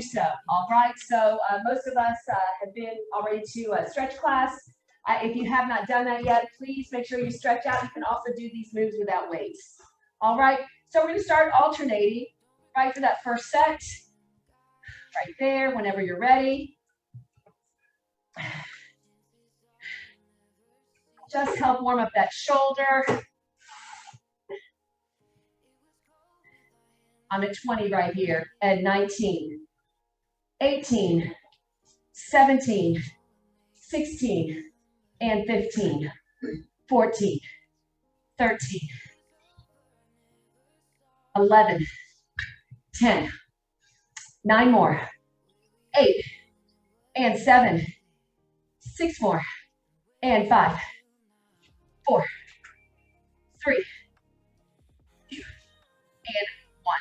do so. All right. So most of us have been already to a stretch class. If you have not done that yet, please make sure you stretch out. You can also do these moves without weights. All right. So we're going to start alternating right for that first set. Right there, whenever you're ready. Just help warm up that shoulder. I'm at 20 right here, and 19, 18, 17, 16, and 15, 14, 13, 11, 10, 9 more, 8, and 7, 6 more, and 5, 4, 3, 2, and 1.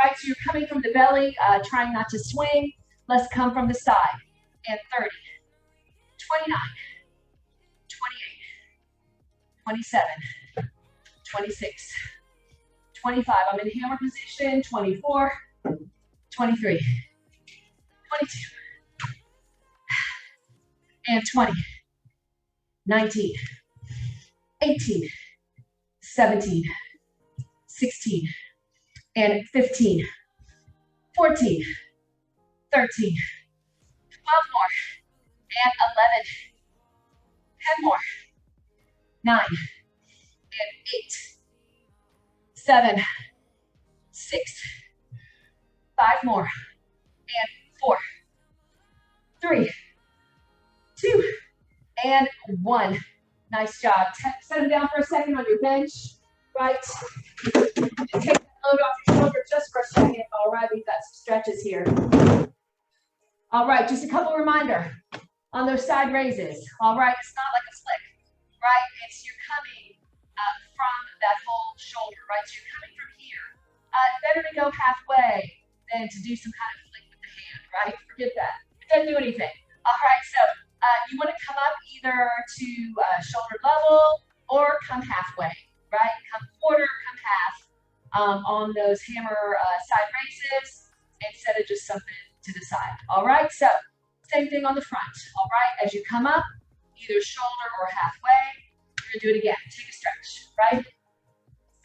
Right, so you're coming from the belly, trying not to swing. Let's come from the side. And 30, 29, 28, 27, 26, 25. I'm in hammer position. 24, 23, 22, and 20, 19, 18, 17, 16, and 15, 14, 13, 12 more, and 11, 10 more, 9, and 8, 7, 6, 5 more, and 4, 3, 2, and 1. Nice job. Set them down for a second on your bench, right? And take that load off your shoulder just for a second. All right, we've got some stretches here. All right, just a couple reminder on those side raises. All right, it's not like a flick, right? It's you're coming from that whole shoulder, right? So you're coming from here. Better to go halfway than to do some kind of flick with the hand, right? Forget that. It doesn't do anything. All right, so you want to come up either to shoulder level or come halfway, right? Come quarter, come half on those hammer side raises instead of just something to the side. All right, so same thing on the front. All right, as you come up, either shoulder or halfway, you're gonna do it again. Take a stretch, right?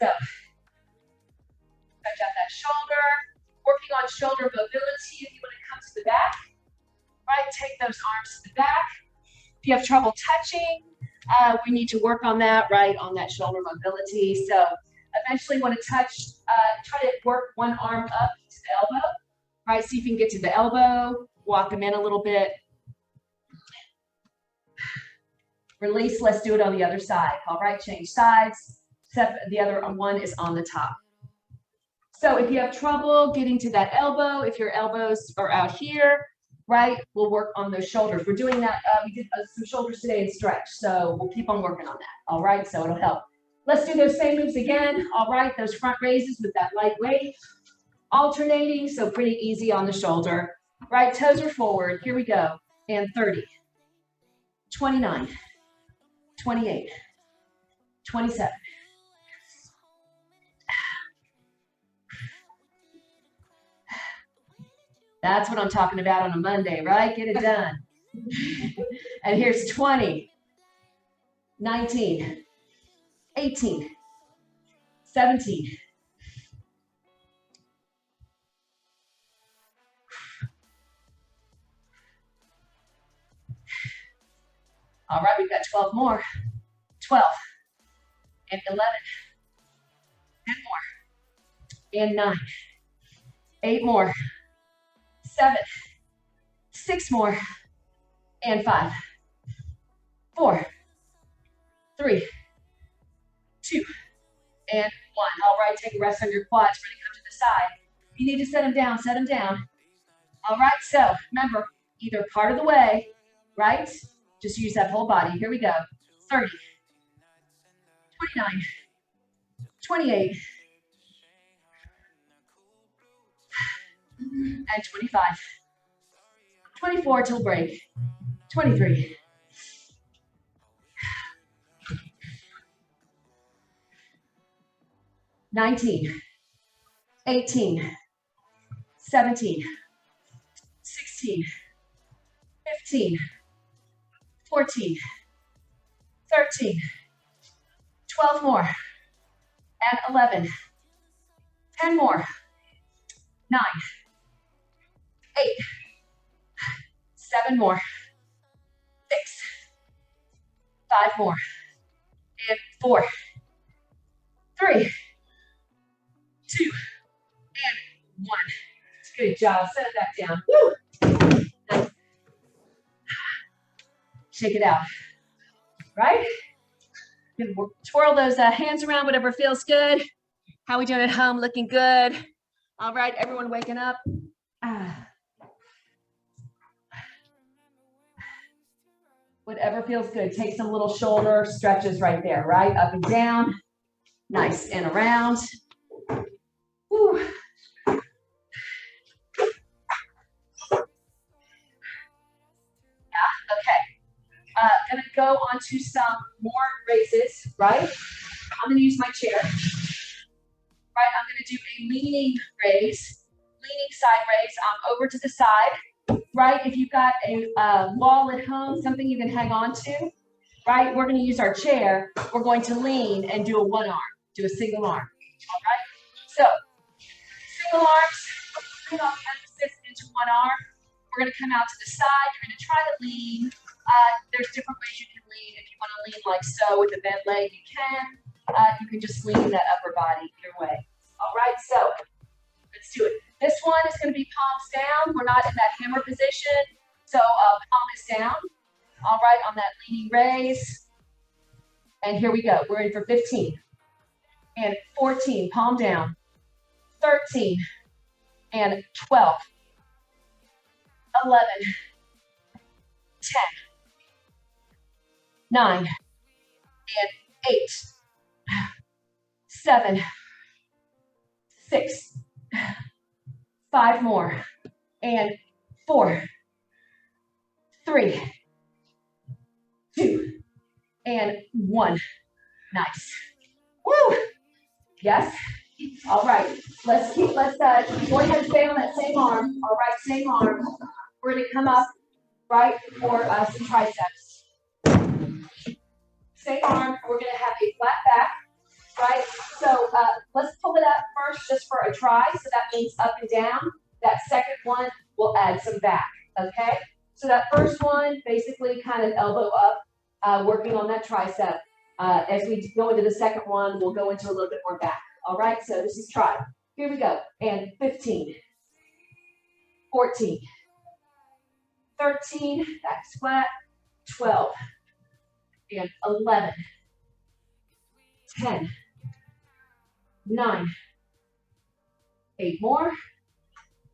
So stretch out that shoulder, working on shoulder mobility if you want to come to the back, right? Take those arms to the back. If you have trouble touching, we need to work on that, right? On that shoulder mobility. So eventually want to touch, try to work one arm up to the elbow, right? See if you can get to the elbow, walk them in a little bit. Release, let's do it on the other side. All right, change sides, except the other one is on the top. So if you have trouble getting to that elbow, if your elbows are out here, right, we'll work on those shoulders. We're doing that, we did some shoulders today in stretch, so we'll keep on working on that, all right, so it'll help. Let's do those same moves again, all right, those front raises with that light weight, alternating, so pretty easy on the shoulder. Right toes are forward, here we go, and 30, 29, 28, 27, that's what I'm talking about on a Monday, right? Get it done. And here's 20, 19, 18, 17, 'All right, we've got 12 more. 12 and 11, 10 more, and 9, 8 more, 7, 6 more, and 5, 4, 3, 2, and 1. All right, take a rest on your quads. We're going to come to the side. If you need to set them down, set them down. All right, so remember, either part of the way, right? Just use that whole body. Here we go. 30, 29, 28, and 25. 24 till break. 23. 19, 18, 17, 13, 15, 14, 13, 12 more, and 11, 10 more, 9, 8, 7 more, 6, 5 more, and 4, 3, 2, and 1. Good job. Set it back down. Woo. Nice. Shake it out. Right? Twirl those hands around, whatever feels good. How we doing at home? Looking good. All right, everyone waking up. Whatever feels good. Take some little shoulder stretches right there, right? Up and down. Nice. And around. Woo. Gonna go on to some more raises, right? I'm gonna use my chair, right? I'm gonna do a leaning raise, leaning side raise, over to the side, right? If you've got a wall at home, something you can hang on to, right? We're gonna use our chair. We're going to lean and do a one arm, do a single arm, all right? So, single arms, put all the emphasis into one arm. We're gonna come out to the side. You're gonna try to lean. There's different ways you can lean. If you want to lean like so with a bent leg, you can. You can just lean that upper body either way. All right, so let's do it. This one is going to be palms down. We're not in that hammer position, so palm is down. All right, on that leaning raise. And here we go. We're in for 15 and 14, palm down. 13 and 12, 11, 10. 9 and 8, 7, 6, 5 more, and 4, 3, 2, and 1. Nice. Woo! Yes. All right. Let's go ahead and stay on that same arm. All right, same arm. We're going to come up, right, for some triceps. Same arm, we're going to have a flat back, right? So let's pull it up first just for a try. So that means up and down. That second one will add some back, okay? So that first one, basically kind of elbow up, working on that tricep. As we go into the second one, we'll go into a little bit more back. All right, so this is try. Here we go. And 15, 14, 13, back's flat, 12, and 11, 10, 9, 8 more,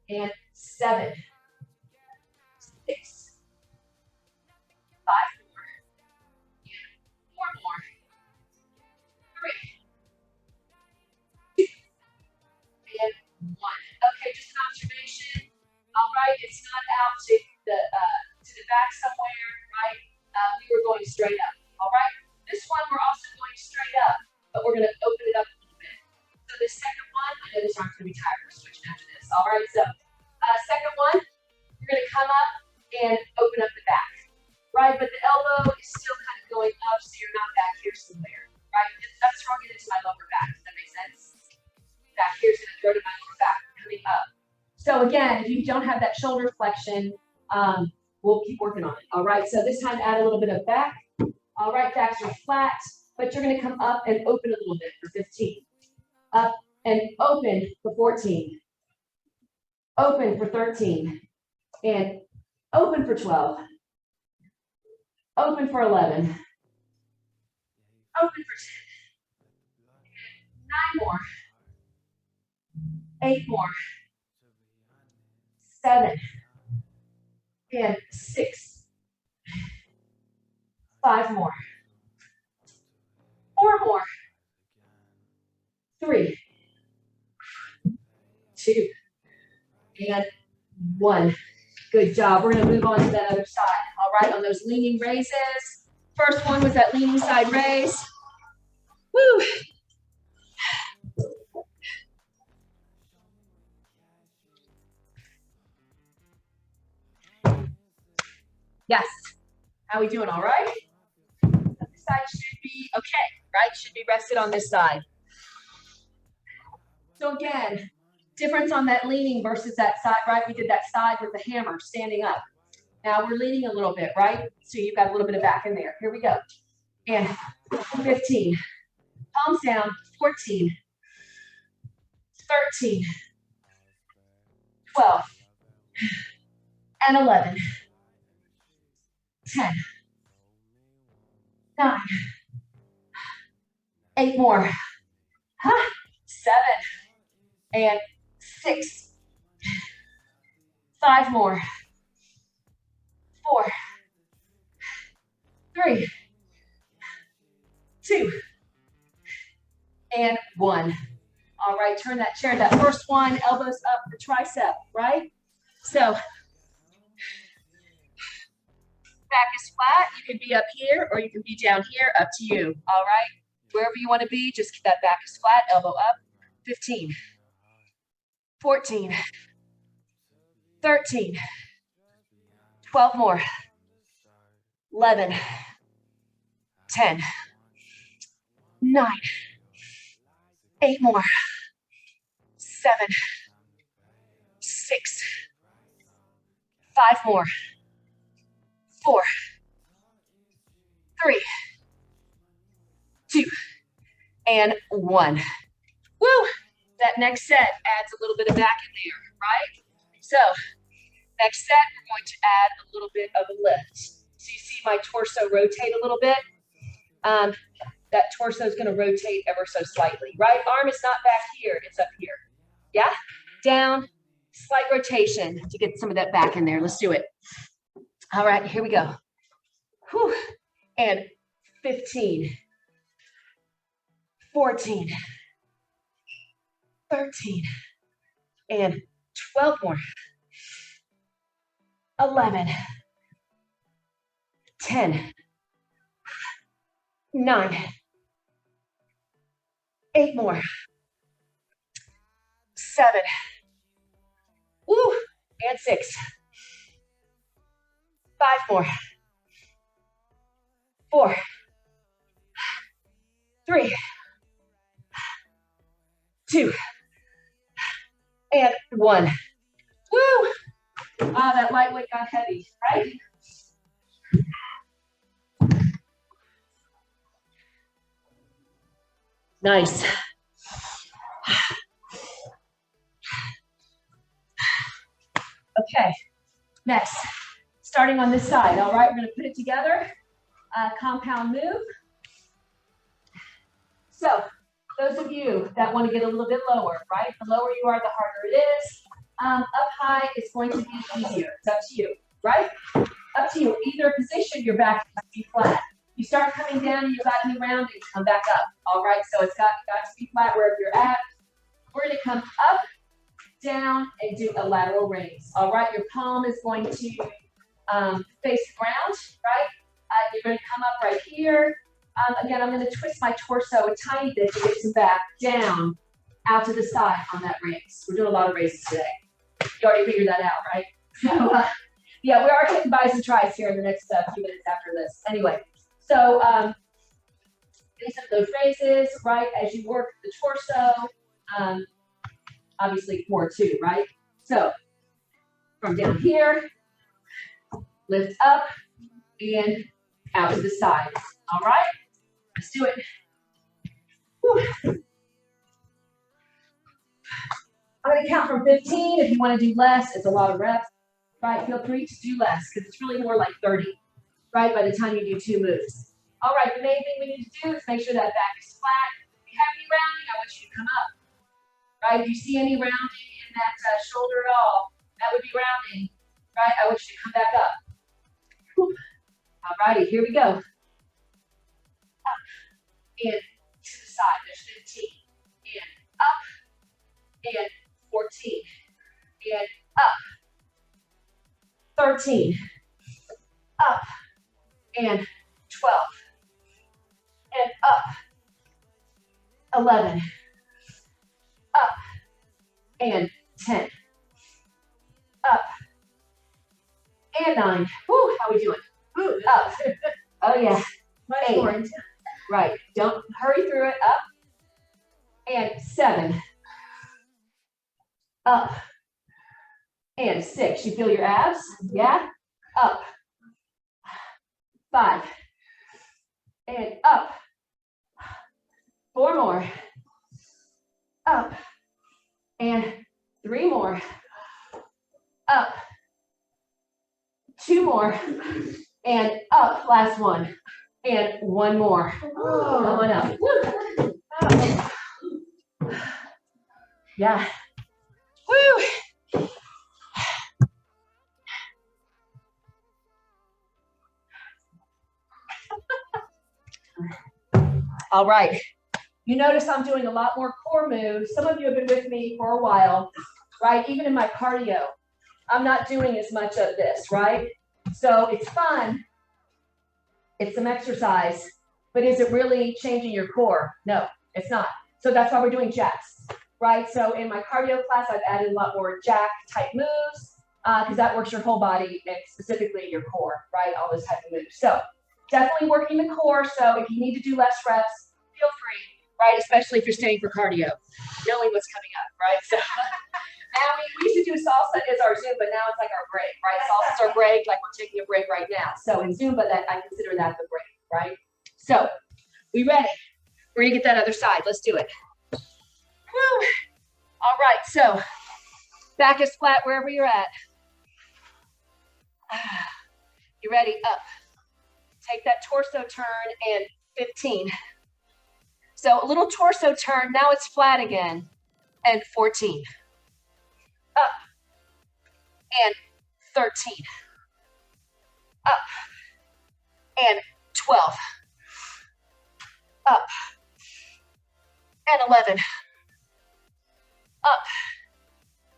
and 7, 6, 5 more, and 4 more, 3, 2, and 1. Okay, just an observation. All right, it's not out to the back somewhere, right? We were going straight up. All right, this one we're also going straight up, but we're going to open it up a little bit. So the second one, I know this arm's going to be tired. We're switching after this. All right, so second one, we're going to come up and open up the back, right? But the elbow is still kind of going up, so you're not back here somewhere, right? I'm throwing it into my lower back. Does that make sense? Back here's going to throw to my lower back, coming up. So again, if you don't have that shoulder flexion, we'll keep working on it. All right, so this time add a little bit of back. All right, backs are flat, but you're going to come up and open a little bit for 15. Up and open for 14. Open for 13. And open for 12. Open for 11. Open for 10. 9 more. 8 more. 7. And 6. 5 more. 4 more. 3, 2, and 1. Good job. We're going to move on to that other side. All right, on those leaning raises. First one was that leaning side raise. Woo! Yes. How we doing? All right? This side should be okay, right? Should be rested on this side. So again, difference on that leaning versus that side, right? We did that side with the hammer, standing up. Now we're leaning a little bit, right? So you've got a little bit of back in there. Here we go. And 15. Palms down. 14. 13. 12. And 11. 10. 9. 8 more. 7. And 6. 5 more. 4. 3. 2. And 1. All right, turn that chair. That first one, elbows up the tricep, right? So back is flat. You can be up here or you can be down here, up to you. All right, wherever you want to be, just keep that back is flat, elbow up. 15, 14, 13, 12 more, 11, 10, 9, 8 more, 7, 6, 5 more, 4, 3, 2, and 1. Woo! That next set adds a little bit of back in there, right? So next set, we're going to add a little bit of a lift. So you see my torso rotate a little bit. That torso is going to rotate ever so slightly. Right arm is not back here, it's up here. Yeah? Down, slight rotation to get some of that back in there. Let's do it. All right, here we go. Whew. And 15, 14, 13, and 12 more. 11, 10, 9, 8 more. 7. Woo! And 6. 5 more. 4. 3. 2. And 1. Woo! Ah, that lightweight got heavy, right? Nice. Okay, next, starting on this side, all right, we're going to put it together, compound move. So, those of you that want to get a little bit lower, right, the lower you are, the harder it is. Up high is going to be easier. It's up to you, right? Up to you. Either position, your back has to be flat. You start coming down and you've got any rounding, come back up, all right? So it's got to be flat wherever you're at. We're going to come up, down, and do a lateral raise. All right, your palm is going to face the ground, right? You're going to come up right here. Again, I'm going to twist my torso a tiny bit to get some back down, out to the side on that raise. We're doing a lot of raises today. You already figured that out, right? So, yeah, we are hitting bicep tries here in the next few minutes after this. Anyway, so these are those raises, right? As you work the torso. Obviously core too, right? So from down here, lift up and out to the sides. All right, let's do it. Whew. I'm going to count from 15. If you want to do less, it's a lot of reps. Right, feel free to do less because it's really more like 30, right, by the time you do 2 moves. All right, the main thing we need to do is make sure that back is flat. If you have any rounding, I want you to come up. Right, if you see any rounding in that shoulder at all, that would be rounding, right? I want you to come back up. Whew. All righty, here we go. Up and to the side, there's 15. And up and 14. And up. 13. Up and 12. And up. 11. Up and 10, up and 9, woo, How are we doing? Up. Oh yeah. Much 8. more intense. Right. Don't hurry through it. Up. And 7. Up. And 6. You feel your abs? Yeah. Up. 5. And up. 4 more. Up. And 3 more. Up. 2 more. And up. Last one. And 1 more. Come on up. Yeah. Woo. All right. You notice I'm doing a lot more core moves. Some of you have been with me for a while, right? Even in my cardio, I'm not doing as much of this, right? So it's fun. It's some exercise, but is it really changing your core? No, it's not. So that's why we're doing jacks, right? So in my cardio class, I've added a lot more jack type moves because that works your whole body and specifically your core, right? All those type of moves. So definitely working the core. So if you need to do less reps, feel free, right? Especially if you're staying for cardio, knowing what's coming up, right? So now we used to do salsa as our Zumba. Now it's like our break, right? Salsa's our break, like we're taking a break right now. So in Zumba, that I consider that the break, right? So we ready? We're gonna get that other side. Let's do it. Woo. All right, so back is flat wherever you're at. You ready? Up. Take that torso turn and 15. So a little torso turn, now it's flat again, and 14. Up, and 13. Up, and 12. Up, and 11. Up,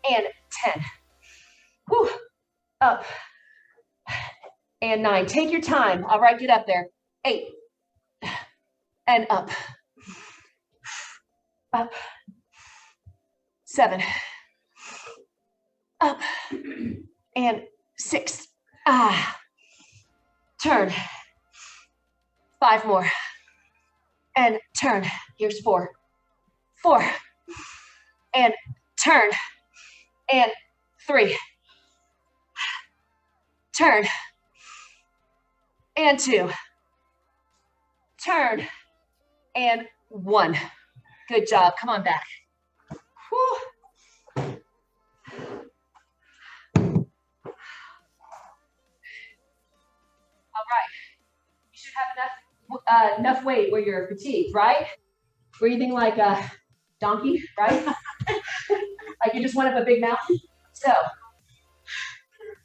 and 10. Whew. Up, and 9. Take your time. All right, get up there. 8, and up. Up. 7. Up. And 6. Turn. 5 more. And turn. Here's 4. 4. And turn. And 3. Turn. And 2. Turn. And 1. Good job. Come on back. Whew. All right. You should have enough weight where you're fatigued, right? Breathing like a donkey, right? Like you just went up a big mountain. So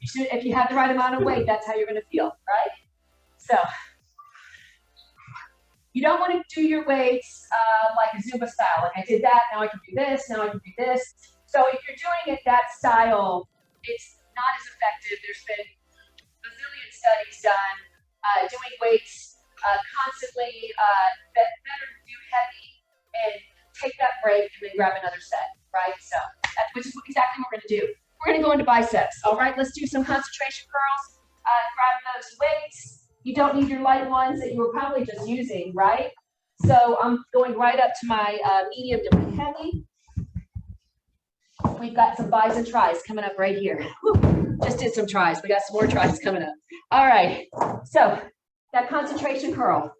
you should, if you have the right amount of weight, that's how you're going to feel, right? So you don't want to do your weights like a Zumba style. Like I did that, now I can do this, now I can do this. So if you're doing it that style, it's not as effective. There's been a zillion studies done doing weights constantly. Better to do heavy and take that break and then grab another set, right? So that's which is exactly what we're going to do. We're going to go into biceps. All right, let's do some concentration curls. Grab those weights. You don't need your light ones that you were probably just using, right? So I'm going right up to my medium to heavy. We've got some bis and tries coming up right here. Whew. Just did some tries. We got some more tries coming up. All right. So that concentration curl.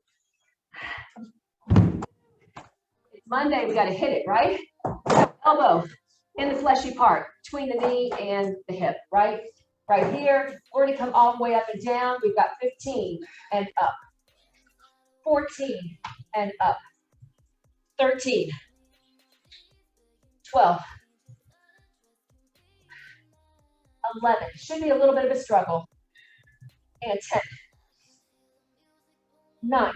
It's Monday. We got to hit it, right? Elbow in the fleshy part between the knee and the hip, right? Right here, we're going to come all the way up and down. We've got 15 and up, 14 and up, 13, 12, 11. Should be a little bit of a struggle. And 10, 9,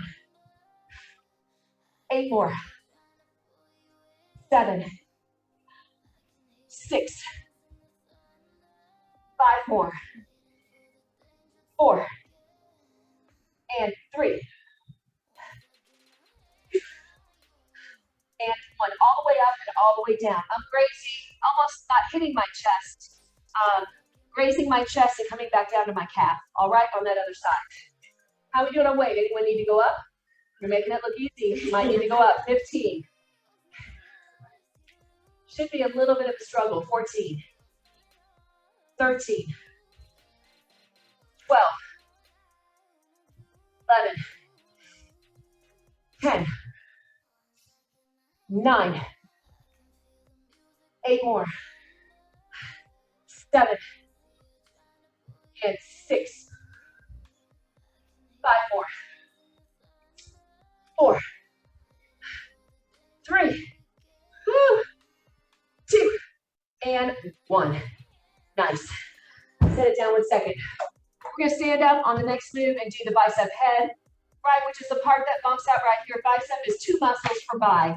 8 more, 7, 6, 5 more, 4, and 3, and 1. All the way up and all the way down. I'm crazy, almost not hitting my chest. raising my chest and coming back down to my calf. All right, on that other side. How are we doing on weight? Anyone need to go up? You're making it look easy. You might need to go up. 15. Should be a little bit of a struggle. 14. 13. 12. 11. 10. 9. 8 more. 7. And 6. 5 more. 4. 3. 2. And 1. Nice. Set it down 1 second. We're gonna stand up on the next move and do the bicep head, right, which is the part that bumps out right here. Bicep is 2 muscles for bi.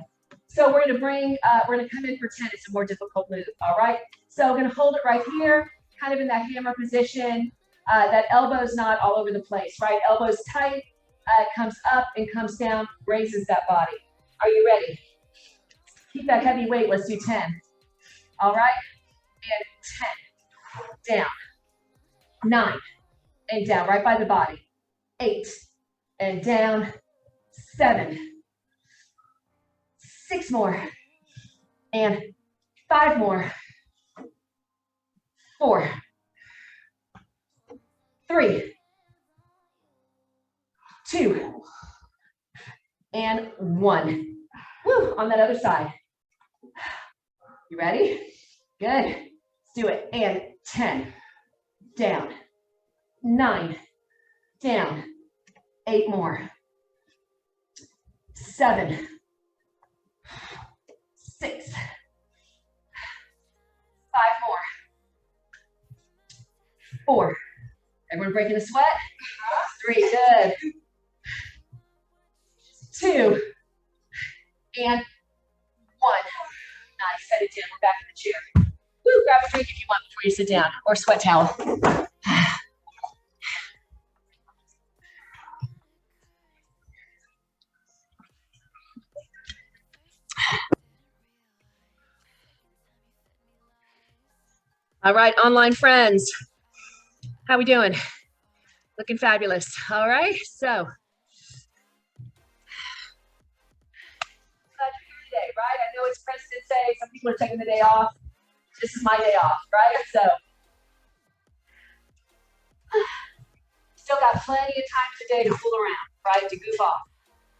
So we're gonna come in for 10. It's a more difficult move, all right? So we're gonna hold it right here, kind of in that hammer position. That elbow's not all over the place, right? Elbow's tight, comes up and comes down, raises that body. Are you ready? Keep that heavy weight, let's do 10. All right, and 10, down, 9, and down, right by the body, 8, and down, 7, 6 more, and 5 more, 4, 3, 2, and 1. Woo, on that other side. You ready? Good. Let's do it. And 10, down, 9, down, 8 more, 7, 6, 5 more, 4. Everyone breaking a sweat? 3, good. 2, and 1. Nice, set it down, we're back in the chair. Woo, grab a drink if you want before you sit down, or sweat towel. All right, online friends, how we doing? Looking fabulous. All right, so today, right? I know it's President's Day. Some people are taking the day off. This is my day off, right? So still got plenty of time today to fool around, right? To goof off,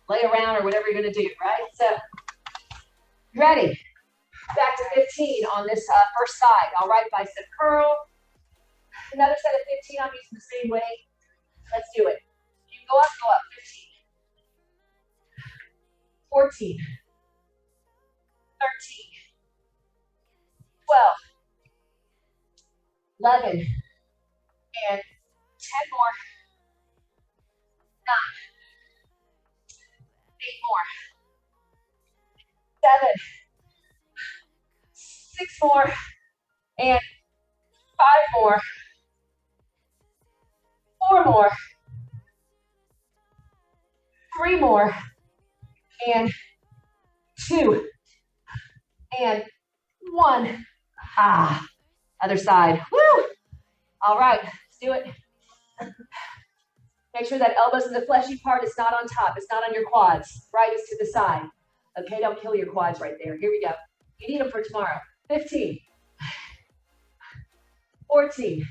lay around, or whatever you're gonna do, right? So ready? Back to 15 on this first side. All right, bicep curl. Another set of 15. I'm using the same weight. Let's do it. You go up, 15. 14. 13, 12, 11, and 10 more, 9, 8 more, 7, 6 more, and 5 more, 4 more, 3 more, and 2, and 1. Other side. Woo! All right, let's do it. Make sure that elbows in the fleshy part is not on top. It's not on your quads, right? It's to the side. Okay, don't kill your quads right there. Here we go. You need them for tomorrow. 15. 14.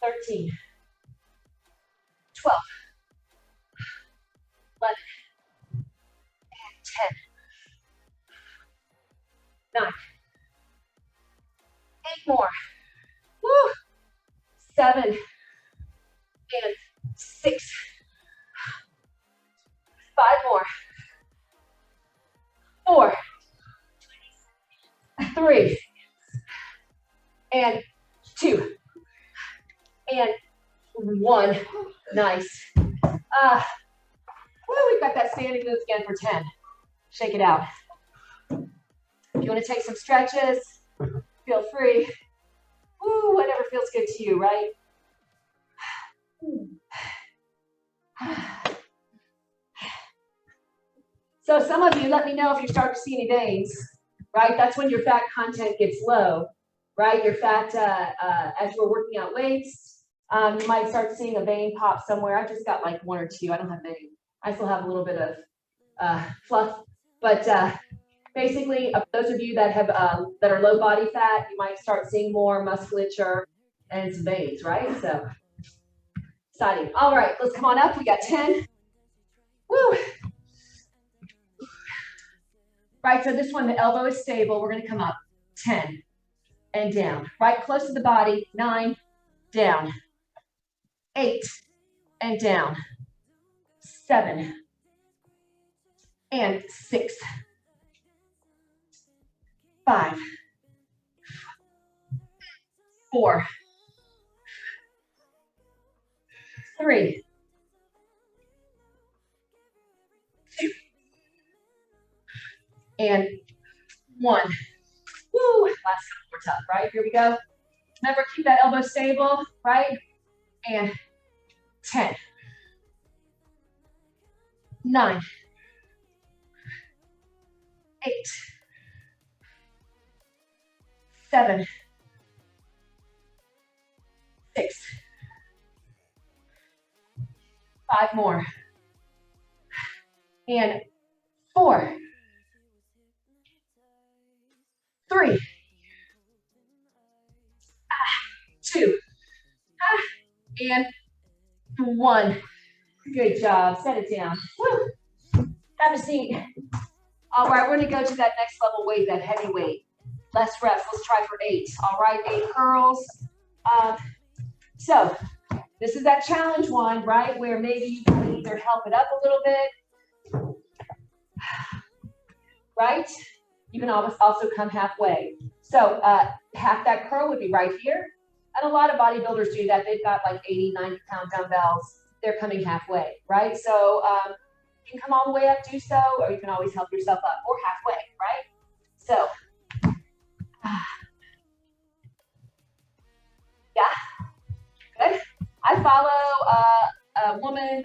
13. 12. 11. And 10. 9, 8 more, woo, 7, and 6, 5 more, 4, 3, and 2, and 1. Nice. We've got that standing move again for 10. Shake it out. If you want to take some stretches, feel free. Woo, whatever feels good to you, right? So some of you, let me know if you start to see any veins, right? That's when your fat content gets low. right? Your fat, as we're working out weights, you might start seeing a vein pop somewhere. I just got like one or two. I don't have many. I still have a little bit of fluff, but basically, those of you that have that are low body fat, you might start seeing more musculature and some veins, right? So exciting. All right, let's come on up. We got 10. Woo! Right, so this one, the elbow is stable. We're going to come up 10 and down. Right, close to the body. 9, down. 8 and down. 7 and 6. 5, 4, 3, 2, and 1. Woo! Last couple more tough, right? Here we go. Remember, keep that elbow stable, right? And 10, 9, 8, 7, 6, 5 more, and 4, 3, 2, and 1. Good job. Set it down. Woo. Have a seat. All right, we're going to go to that next level weight, that heavy weight. Less reps. Let's try for 8. All right, 8 curls. So this is that challenge one, right, where maybe you can either help it up a little bit, right? You can also come halfway. So half that curl would be right here. And a lot of bodybuilders do that. They've got like 80, 90-pound dumbbells. They're coming halfway, right? So you can come all the way up, do so, or you can always help yourself up, or halfway, right? So, yeah, good. I follow a woman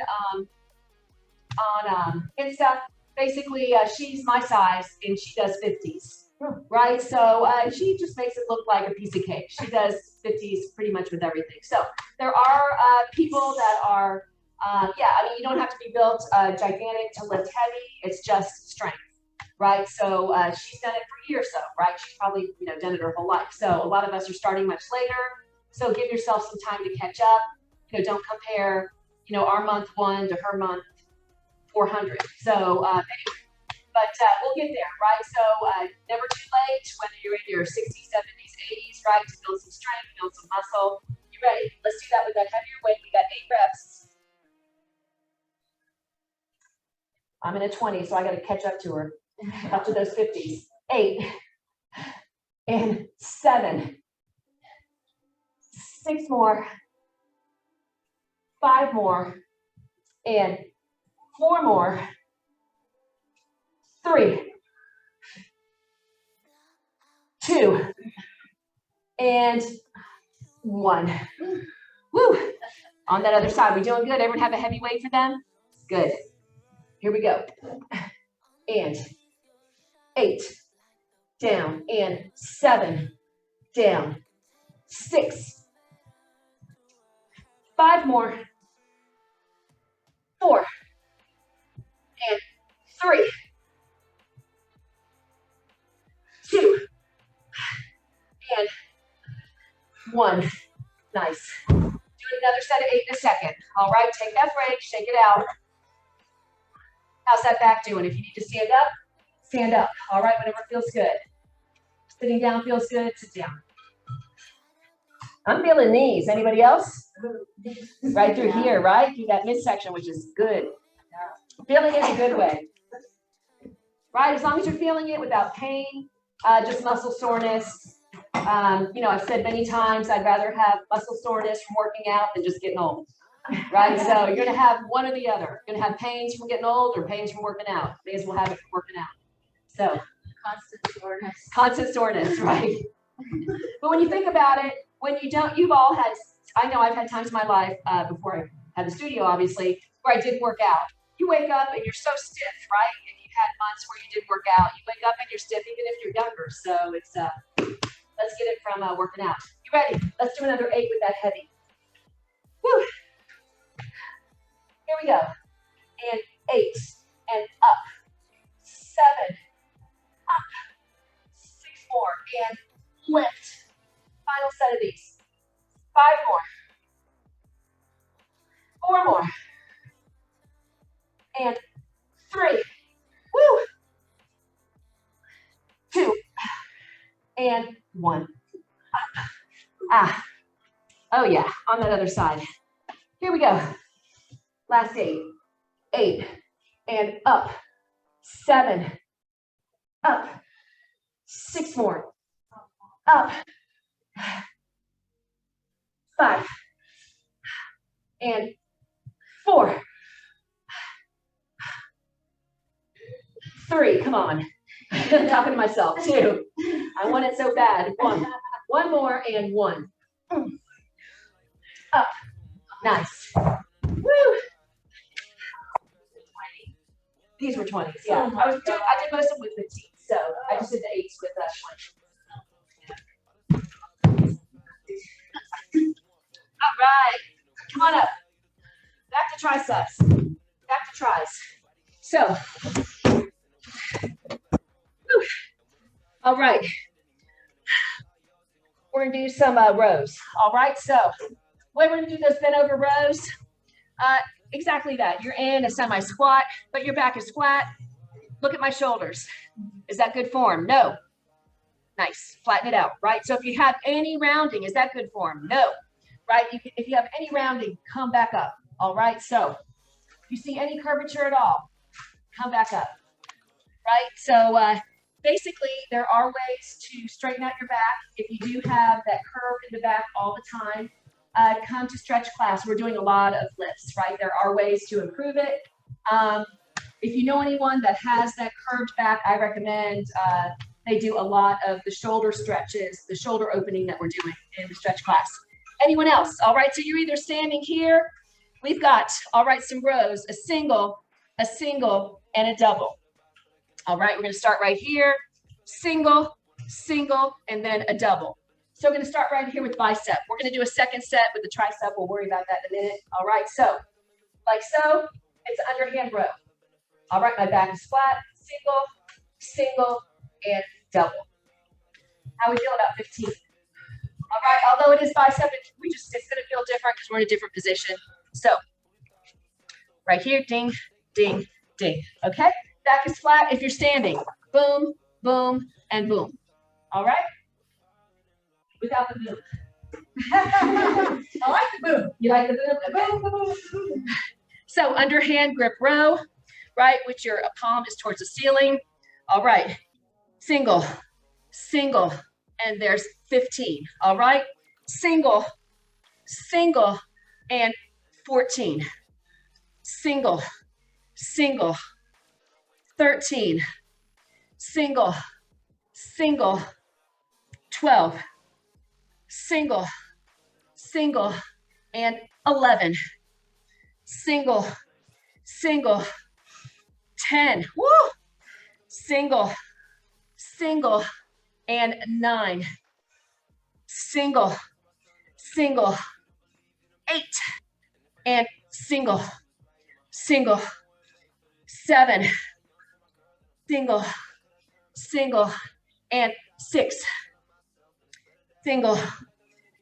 on Insta. Basically, she's my size, and she does 50s, right? So she just makes it look like a piece of cake. She does 50s pretty much with everything. So there are people that are, yeah, I mean, you don't have to be built gigantic to lift heavy. It's just strength, right? So she's done it for years, so, right? She's probably, done it her whole life. So a lot of us are starting much later. So give yourself some time to catch up. Don't compare, our month 1 to her month 400. So anyway, but we'll get there, right? So never too late, whether you're in your 60s, 70s, 80s, right? To build some strength, build some muscle. You ready? Let's do that with that heavier weight. We got 8 reps. I'm in a 20, so I got to catch up to her, up to those 50s. 8 and 7, 6 more, 5 more, and 4 more, 3, 2, and 1. Woo! On that other side, we doing good? Everyone have a heavy weight for them? Good. Here we go. And 8, down, and 7, down, 6, 5 more, 4, and 3, 2, and 1. Nice. Do another set of 8 in a second. All right, take that break, shake it out. How's that back doing? If you need to stand up, stand up. All right, whatever feels good. Sitting down feels good, sit down. I'm feeling these. Anybody else? Right through here, right? Through that midsection, which is good. Feeling it in a good way. Right? As long as you're feeling it without pain, just muscle soreness. I've said many times I'd rather have muscle soreness from working out than just getting old. Right? So you're going to have one or the other. You're going to have pains from getting old or pains from working out. May as well have it from working out. So constant soreness. Constant soreness, right? But when you think about it, when you don't, you've all had, I know I've had times in my life before I had the studio, obviously, where I didn't work out. You wake up and you're so stiff, right? And you've had months where you didn't work out. You wake up and you're stiff even if you're younger. So it's Let's get it from working out. You ready? Let's do another 8 with that heavy. Woo. Here we go. And 8 and up. 7 up. 6 more and lift. Final set of these. 5 more. 4 more. And 3. Woo. 2. And 1. Ah. Oh yeah, on that other side. Here we go. Last 8. 8 and up. 7 up. 6 more. Up. 5 and 4. 3. Come on. I'm talking to myself. 2. I want it so bad. 1. 1 more and 1. Up. Nice. Woo. These were 20s. Yeah. I did most of them with 15. So I just did the 8s with 20. All right. Come on up. Back to triceps. Back to tries. So. Whew. All right. We're going to do some rows. All right. So when we're going to do those bent over rows, exactly that. You're in a semi squat, but your back is flat. Look at my shoulders. Is that good form? No. Nice. Flatten it out, right? So if you have any rounding, is that good form? No. Right? If you have any rounding, come back up. All right? So if you see any curvature at all, come back up. Right? So basically, there are ways to straighten out your back. If you do have that curve in the back all the time, come to stretch class. We're doing a lot of lifts, right? There are ways to improve it. If you know anyone that has that curved back, I recommend they do a lot of the shoulder stretches, the shoulder opening that we're doing in the stretch class. Anyone else? All right, so you're either standing here. We've got, all right, some rows, a single, and a double. All right, we're going to start right here. Single, and then a double. So we're going to start right here with bicep. We're going to do a second set with the tricep. We'll worry about that in a minute. All right, so like so, it's an underhand row. All right, my back is flat, single, and double. How we feel about 15? All right, although it is bicep, it's going to feel different because we're in a different position. So right here, ding, ding, ding. Okay, back is flat. If you're standing, boom, boom, and boom. All right, without the boom. I like the boom. You like the boom? Boom, boom, boom. So underhand grip row, right, which your palm is towards the ceiling. All right, single, and there's 15. All right, single, and 14. Single, 13. Single, 12. Single, and 11. Single, 10. Woo! Single, and 9. Single, 8. And single, 7. Single, and 6.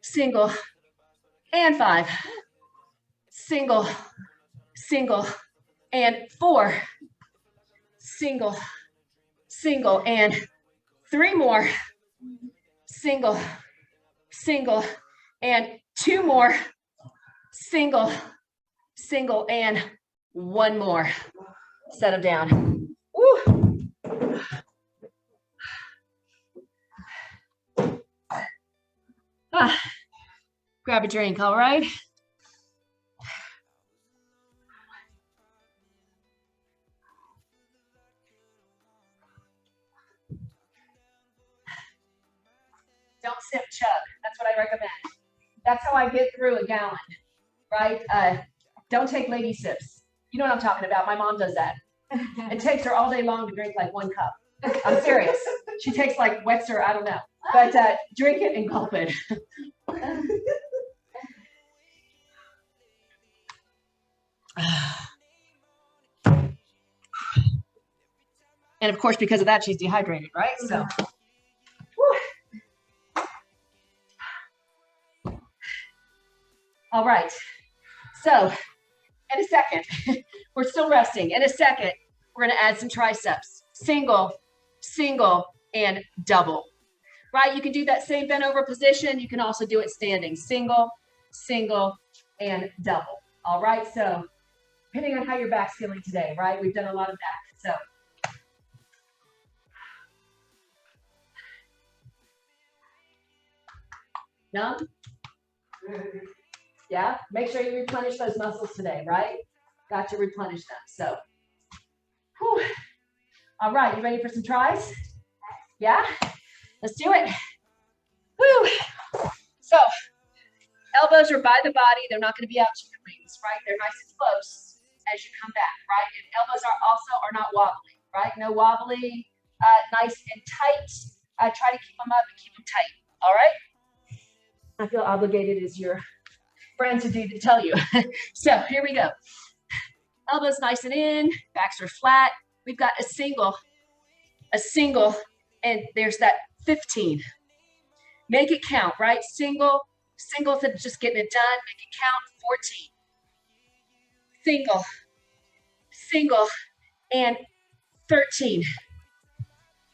Single, and 5. Single, and 4. Single, and 3 more. Single, and 2 more. Single, and 1 more. Set them down. Woo. Grab a drink, all right? Don't sip chug. That's what I recommend. That's how I get through a gallon, right? Don't take lady sips. You know what I'm talking about. My mom does that. It takes her all day long to drink like 1 cup. I'm serious. She takes like Wetzer, I don't know. but drink it and gulp it. And of course, because of that, she's dehydrated, right? So, all right. So, in a second, we're still resting. In a second, we're going to add some triceps. Single, single, and double. Right? You can do that same bent over position. You can also do it standing. Single, single, and double. All right. So, depending on how your back's feeling today, right? We've done a lot of back. So, numb? Yeah, make sure you replenish those muscles today, right? Got to replenish them. So, whew. All right, you ready for some tries? Yeah, let's do it. Woo. So, elbows are by the body. They're not going to be out chicken wings, right? They're nice and close as you come back, right? And elbows are not wobbly, right? No wobbly, nice and tight. Try to keep them up and keep them tight. All right. I feel obligated as your friend to tell you. So here we go. Elbows nice and in, backs are flat. We've got a single, and there's that 15. Make it count, right? Single to just getting it done. Make it count. 14. Single, and 13.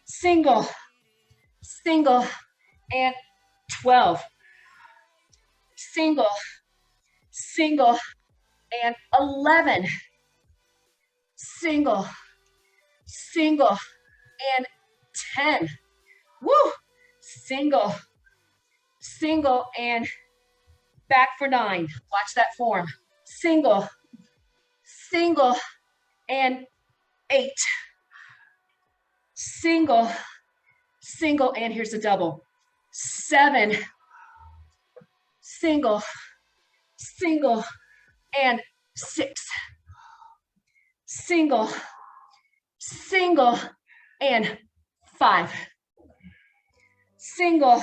Single, and 12. Single, and 11. Single, and 10. Woo! Single, and back for 9. Watch that form. Single, and 8. Single, and here's a double. 7. Single, and 6. Single, and 5. Single,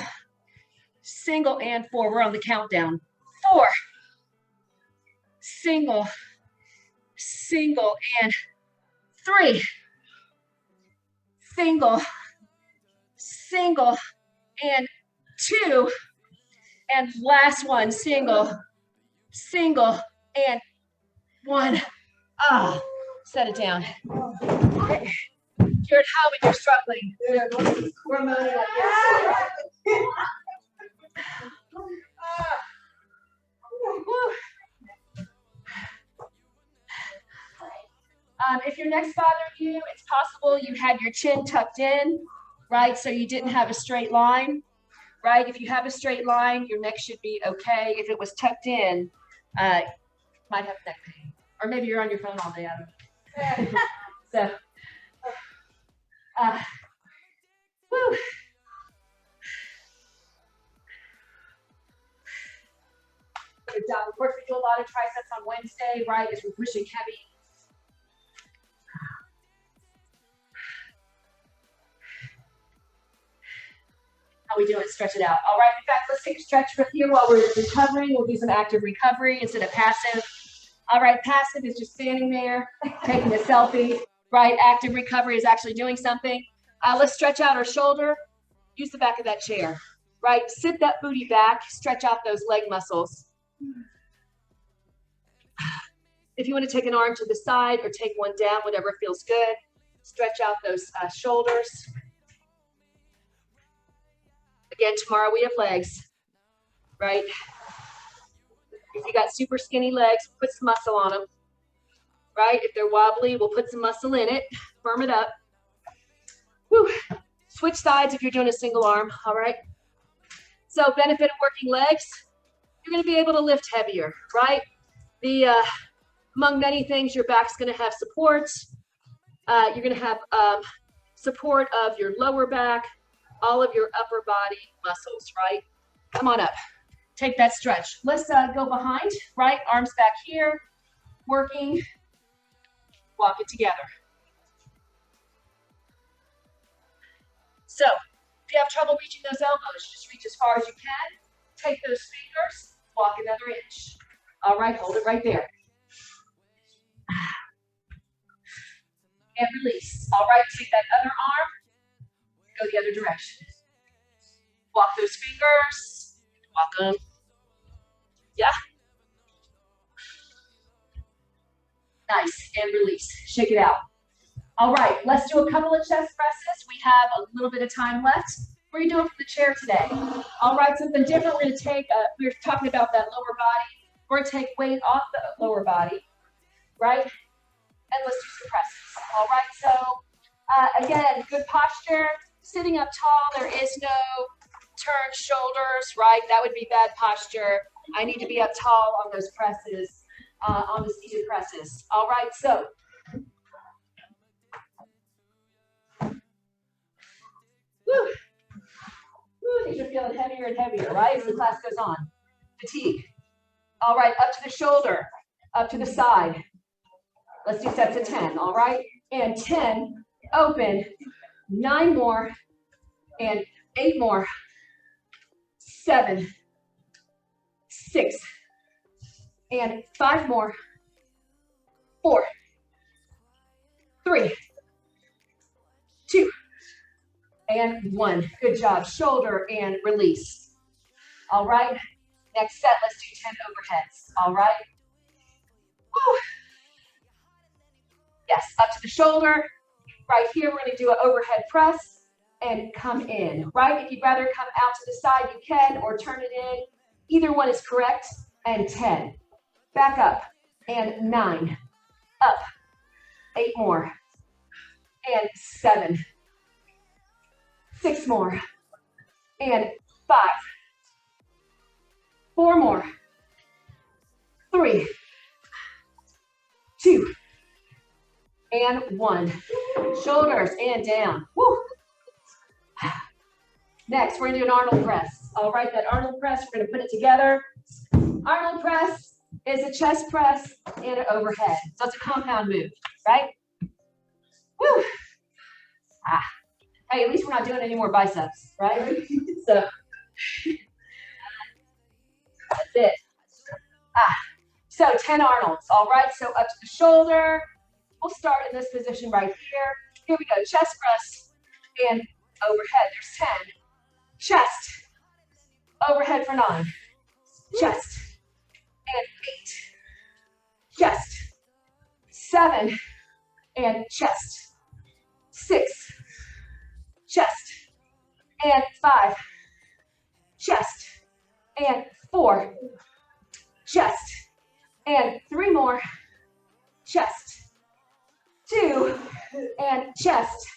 and 4. We're on the countdown. 4. Single, and 3. Single, and 2. And last one, single, and 1. Set it down. Okay. You're at home and you're struggling. We're moaning like this. If your neck's bothering you, it's possible you had your chin tucked in, right? So you didn't have a straight line, right? If you have a straight line, your neck should be okay. If it was tucked in, might have neck pain. Or maybe you're on your phone all day. I don't know. So, woo. Good job. Of course, we do a lot of triceps on Wednesday, right? As we're pushing heavy. How we doing? Stretch it out. All right, in fact, let's take a stretch from here while we're recovering. We'll do some active recovery instead of passive. All right, passive is just standing there, taking a selfie, right? Active recovery is actually doing something. Let's stretch out our shoulder. Use the back of that chair, right? Sit that booty back, stretch out those leg muscles. If you want to take an arm to the side or take one down, whatever feels good, stretch out those shoulders. Again, tomorrow we have legs, right? If you got super skinny legs, put some muscle on them, right? If they're wobbly, we'll put some muscle in it, firm it up. Whew. Switch sides if you're doing a single arm, all right? So benefit of working legs, you're gonna be able to lift heavier, right? Among many things, your back's gonna have support. You're gonna have support of your lower back, all of your upper body muscles, right? Come on up. Take that stretch. Let's go behind, right? Arms back here, working, walk it together. So If you have trouble reaching those elbows, just reach as far as you can. Take those fingers, walk another inch. All right, hold it right there. And release. All right, take that other arm, go the other direction. Walk those fingers, walk them. Yeah. Nice, and release. Shake it out. All right, let's do a couple of chest presses. We have a little bit of time left. We're going to do it from the chair today. All right, something different. We're going to take, we were talking about that lower body. We're going to take weight off the lower body, right? And let's do some presses. All right, so again, good posture. Sitting up tall, there is no turned shoulders, right? That would be bad posture. I need to be up tall on those presses, on the seated presses. All right, so woo. Woo, these are feeling heavier and heavier, right, as the class goes on. Fatigue. All right, up to the shoulder, up to the side. Let's do sets of 10, all right? And 10, open, 9 more, and 8 more, 7, 6, and 5 more, 4, 3, 2, and 1. Good job. Shoulder and release. All right. Next set, let's do 10 overheads. All right. Woo. Yes, up to the shoulder. Right here, we're going to do an overhead press and come in. Right. If you'd rather come out to the side, you can, or turn it in. Either one is correct. And 10. Back up. And 9. Up. 8 more. And 7. 6 more, and 5, 4 more, 3, 2, and 1. Shoulders and down. Woo. Next, we're gonna do an Arnold press. All right, that Arnold press, we're gonna put it together. Arnold press is a chest press and an overhead. So it's a compound move, right? Woo. Hey, at least we're not doing any more biceps, right? So that's it. So 10 Arnolds, all right? So up to the shoulder. We'll start in this position right here. Here we go, chest press and overhead. There's 10. Chest, overhead for 9. Chest, and 8. Chest, 7, and chest. 6. Chest, and 5, chest, and 4, chest, and 3 more, chest, 2, and chest,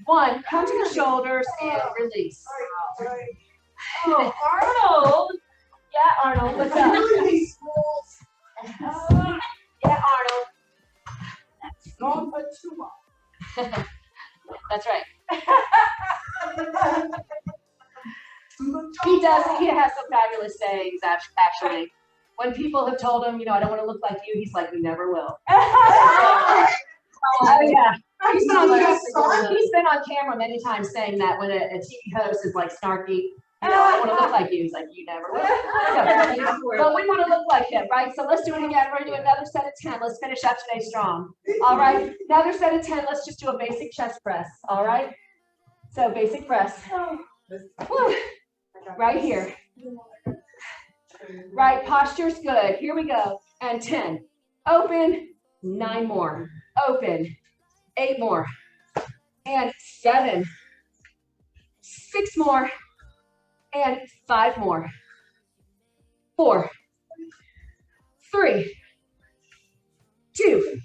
1, come to the shoulders and release. Oh, Arnold! Yeah, Arnold, what's up? Yeah, Arnold. Don't put too much. That's right. He has some fabulous sayings, actually. When people have told him, you know, I don't want to look like you, he's like, you never will. Oh, yeah. He's been on camera many times saying that when a TV host is like snarky, you know, I don't want to look like you. He's like, you never will. But we want to look like him, right? So let's do it again. We're going to do another set of 10. Let's finish up today strong. All right. Another set of 10. Let's just do a basic chest press. All right. So basic press. Woo. Right here. Right. Posture's good. Here we go. And 10. Open. 9 more. Open. 8 more. And 7. 6 more. And 5 more. 4, 3, 2,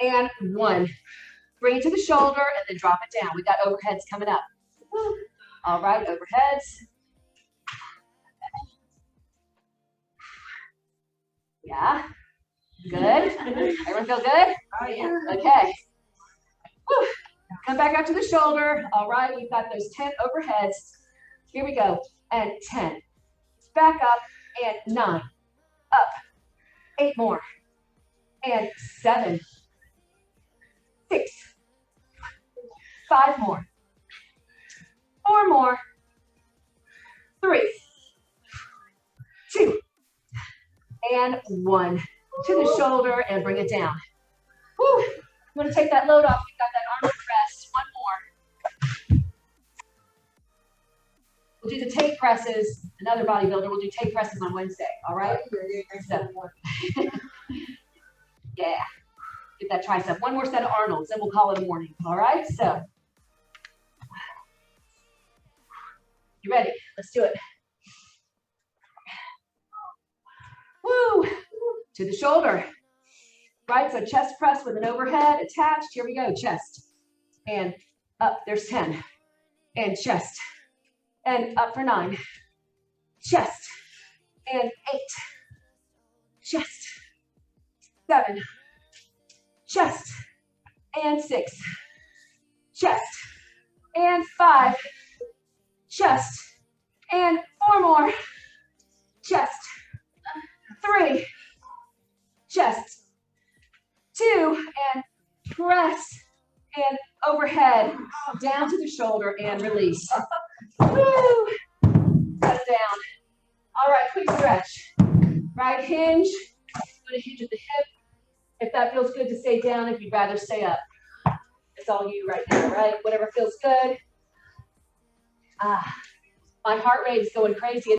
and 1. Bring it to the shoulder and then drop it down. We got overheads coming up. All right, overheads. Yeah. Good. Everyone feel good? Oh, yeah. Okay. Woo. Come back up to the shoulder. All right, we've got those 10 overheads. Here we go. And 10. Back up and 9. Up. 8 more. And 7. 6. 5 more. 4 more. 3, 2, and 1. To the shoulder and bring it down. Whew. I'm going to take that load off. We've got that Arnold Press. 1 more. We'll do the tape presses. Another bodybuilder will do tape presses on Wednesday. All right? So, yeah. Get that tricep. 1 more set of Arnolds, then we'll call it a morning. All right? So, you ready? Let's do it. Woo! To the shoulder. Right? So chest press with an overhead attached. Here we go. Chest. And up. There's 10. And chest. And up for 9. Chest. And 8. Chest. 7. Chest. And 6. Chest. And 5. Chest. And 4 more. Chest. 3. Chest. 2. And press. And overhead. Down to the shoulder and release. Woo! Press down. All right, quick stretch. Right hinge. Going to hinge at the hip. If that feels good to stay down, if you'd rather stay up. It's all you right now, right? Whatever feels good. My heart rate is going crazy.